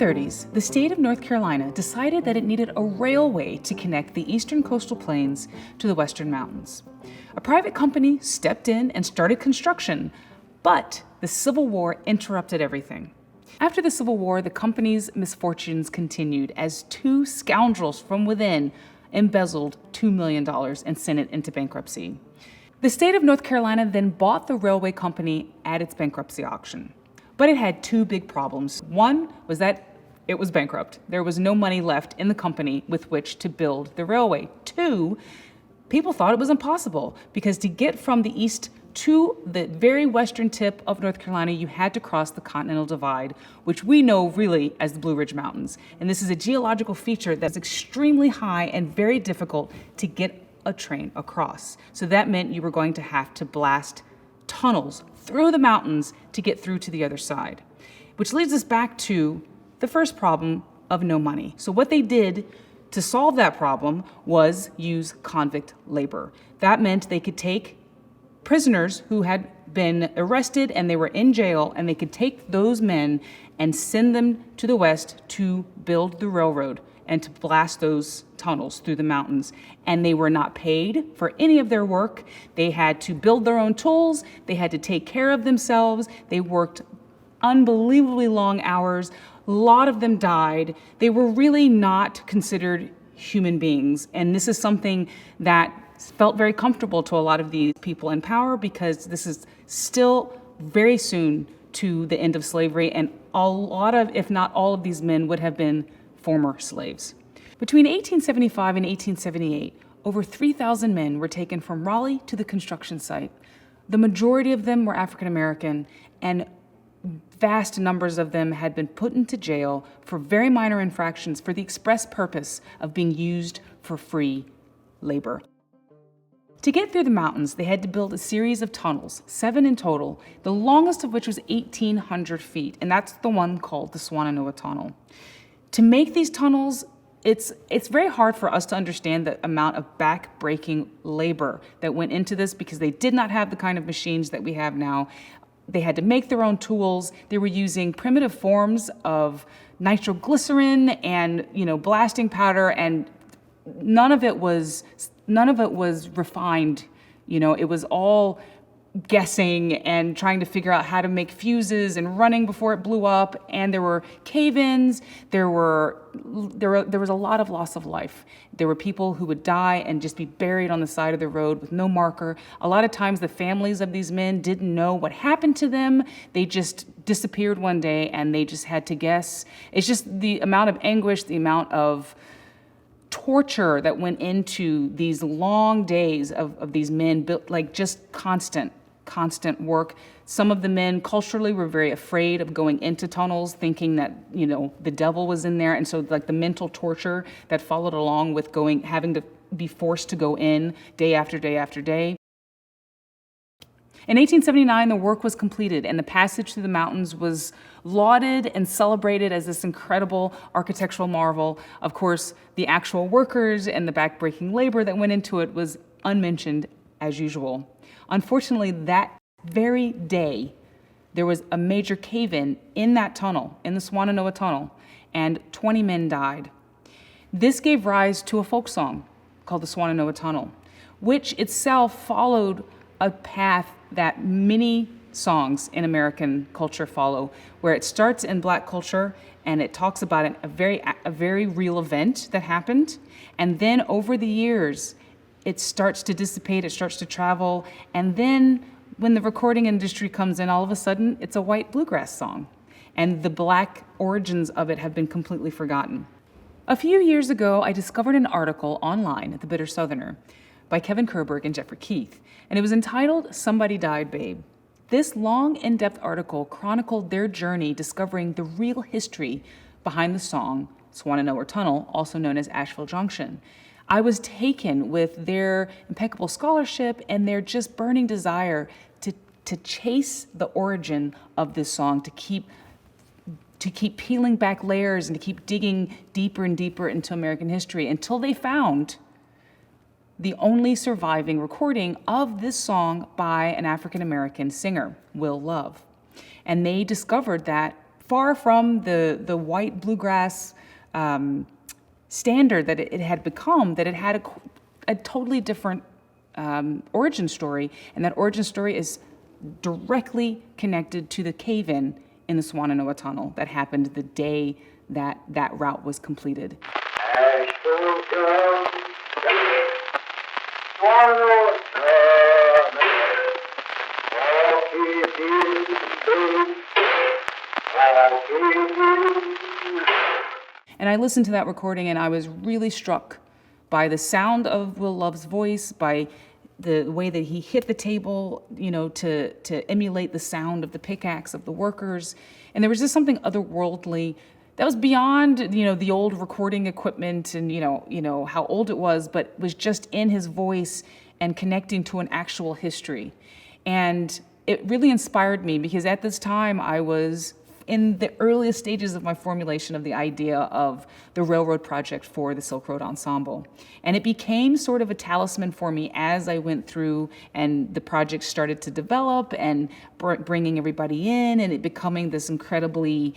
1930s, the state of North Carolina decided that it needed a railway to connect the eastern coastal plains to the western mountains. A private company stepped in and started construction, but the Civil War interrupted everything. After the Civil War, the company's misfortunes continued as two scoundrels from within embezzled $2 million and sent it into bankruptcy. The state of North Carolina then bought the railway company at its bankruptcy auction. But it had two big problems. One was that it was bankrupt. There was no money left in the company with which to build the railway. Two, people thought it was impossible because to get from the east to the very western tip of North Carolina, you had to cross the Continental Divide, which we know really as the Blue Ridge Mountains. And this is a geological feature that's extremely high and very difficult to get a train across. So that meant you were going to have to blast tunnels through the mountains to get through to the other side, which leads us back to the first problem of no money. So what they did to solve that problem was use convict labor. That meant they could take prisoners who had been arrested and they were in jail, and they could take those men and send them to the west to build the railroad and to blast those tunnels through the mountains. And they were not paid for any of their work. They had to build their own tools. They had to take care of themselves. They worked unbelievably long hours. A lot of them died. They were really not considered human beings. And this is something that felt very comfortable to a lot of these people in power, because this is still very soon to the end of slavery, and a lot of, if not all of these men would have been former slaves. Between 1875 and 1878, over 3,000 men were taken from Raleigh to the construction site. The majority of them were African American, and vast numbers of them had been put into jail for very minor infractions for the express purpose of being used for free labor. To get through the mountains, they had to build a series of tunnels, 7 in total, the longest of which was 1,800 feet, and that's the one called the Swannanoa Tunnel. To make these tunnels, it's very hard for us to understand the amount of back-breaking labor that went into this, because they did not have the kind of machines that we have now. They had to make their own tools. They were using primitive forms of nitroglycerin and, blasting powder, and none of it was refined. It was all guessing and trying to figure out how to make fuses and running before it blew up. And there were cave-ins. There was a lot of loss of life. There were people who would die and just be buried on the side of the road with no marker. A lot of times the families of these men didn't know what happened to them. They just disappeared one day and they just had to guess. It's just the amount of anguish, the amount of torture that went into these long days of these men, built like just constant work. Some of the men culturally were very afraid of going into tunnels, thinking that, the devil was in there. And so like the mental torture that followed along with having to be forced to go in day after day after day. In 1879, the work was completed, and the passage through the mountains was lauded and celebrated as this incredible architectural marvel. Of course, the actual workers and the backbreaking labor that went into it was unmentioned as usual. Unfortunately, that very day, there was a major cave-in that tunnel, in the Swannanoa Tunnel, and 20 men died. This gave rise to a folk song called the Swannanoa Tunnel, which itself followed a path that many songs in American culture follow, where it starts in Black culture and it talks about a very real event that happened, and then over the years it starts to dissipate, it starts to travel, and then when the recording industry comes in, all of a sudden it's a white bluegrass song, and the Black origins of it have been completely forgotten. A few years ago, I discovered an article online at the Bitter Southerner by Kevin Kerberg and Jeffrey Keith, and it was entitled "Somebody Died, Babe." This long, in-depth article chronicled their journey discovering the real history behind the song Swannanoa Tunnel, also known as Asheville Junction. I was taken with their impeccable scholarship and their just burning desire to chase the origin of this song, to keep peeling back layers and to keep digging deeper and deeper into American history until they found the only surviving recording of this song by an African-American singer, Will Love. And they discovered that far from the white bluegrass standard that it had become, that it had a totally different origin story, and that origin story is directly connected to the cave-in the Swannanoa Tunnel that happened the day that that route was completed. And I listened to that recording and I was really struck by the sound of Will Love's voice, by the way that he hit the table, to emulate the sound of the pickaxe of the workers. And there was just something otherworldly that was beyond, the old recording equipment and, how old it was, but was just in his voice and connecting to an actual history. And it really inspired me because at this time I was in the earliest stages of my formulation of the idea of the railroad project for the Silkroad Ensemble. And it became sort of a talisman for me as I went through and the project started to develop and bringing everybody in and it becoming this incredibly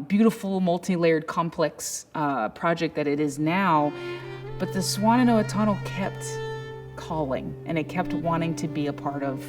beautiful, multi-layered, complex project that it is now. But the Swannanoa Tunnel kept calling and it kept wanting to be a part of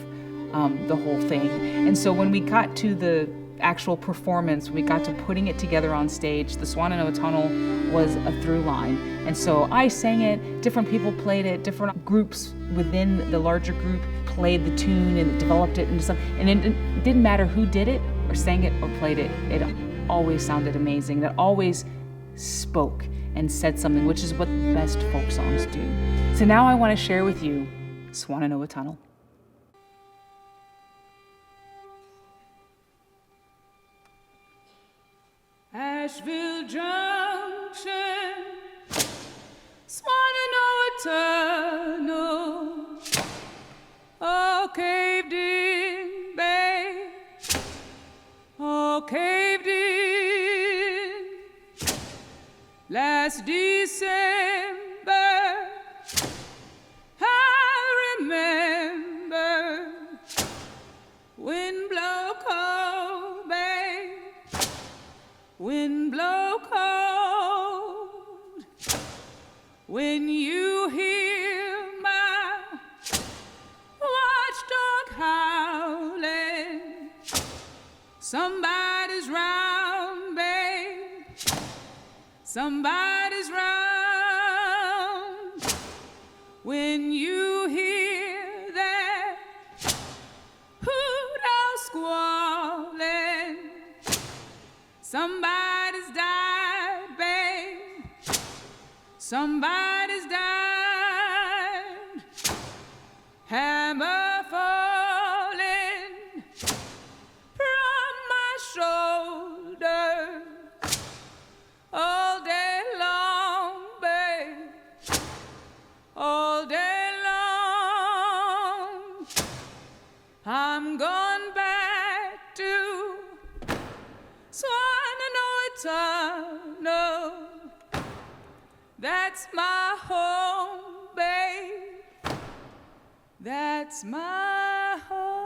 the whole thing. And so when we got to the actual performance, we got to putting it together on stage, the Swannanoa Tunnel was a through line. And so I sang it, different people played it, different groups within the larger group played the tune and developed it and stuff. And it didn't matter who did it or sang it or played it, it always sounded amazing. It always spoke and said something, which is what the best folk songs do. So now I want to share with you Swannanoa Tunnel. Asheville Junction, Swannanoa Tunnel, all caved in, babe, all caved in. Last December, I remember, wind blow cold, babe, wind blow cold. When you hear my watchdog howling, somebody's round, babe, somebody's round. When you hear that hoot owl squalling, somebody's died, babe, somebody's died. Hammer falling from my shoulder all day long, babe, all day long. I'm gone back to Swannanoa Tunnel. That's my home, babe. That's my home.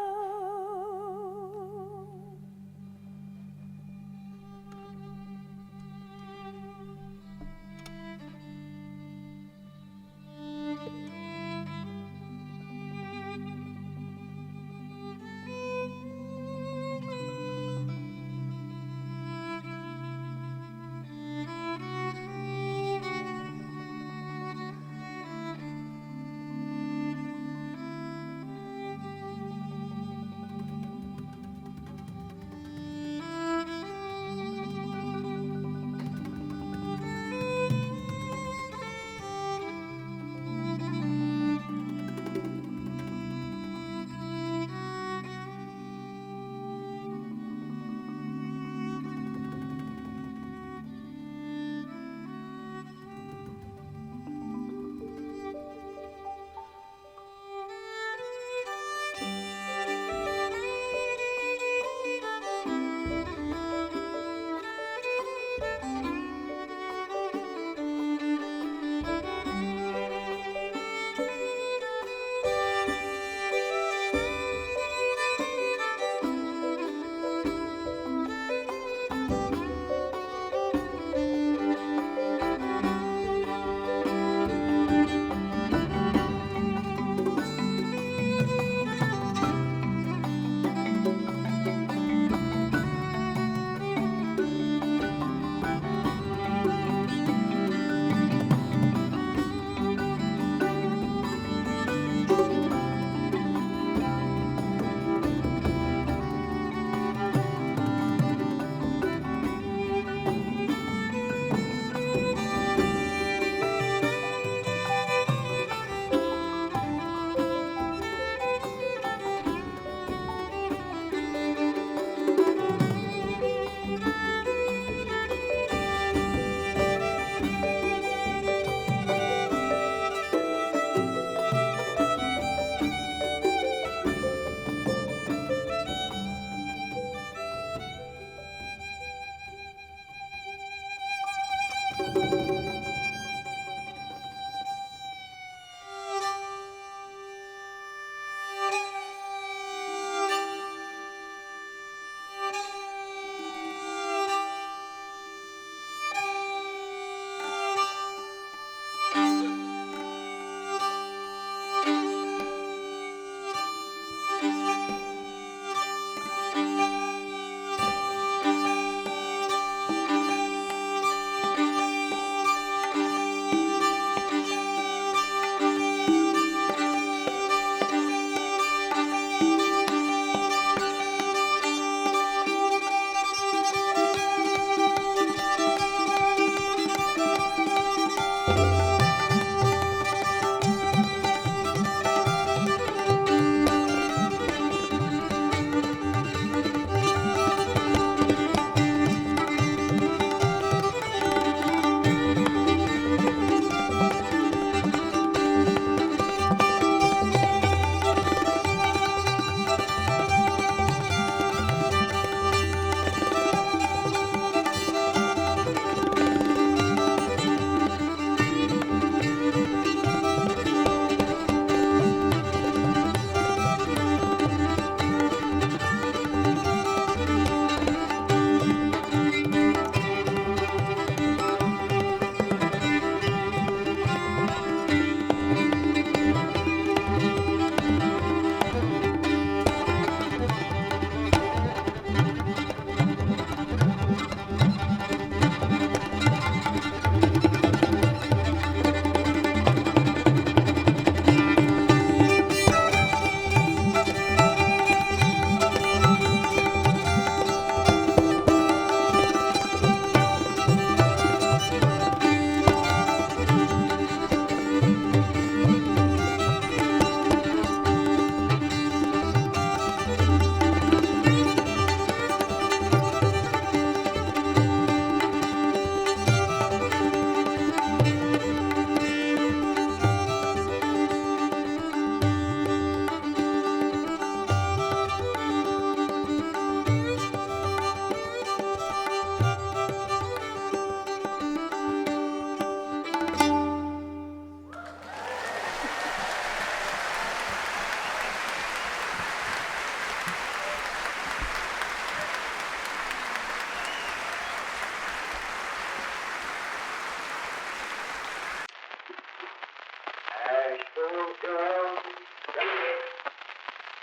Swannanoa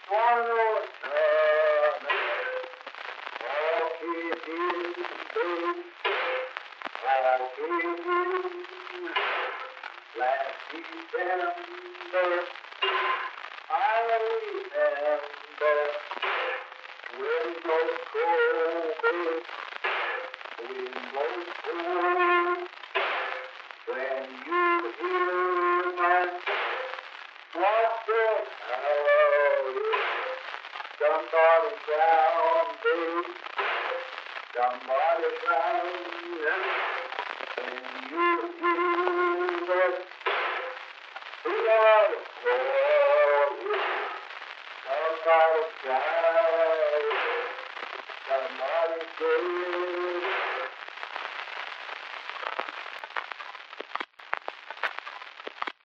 Tunnel, walking in the last December, I remember when those cold when you hear my water howl, somebody drowning, somebody drowning, when you hear the blood pour, somebody drowning, somebody dead.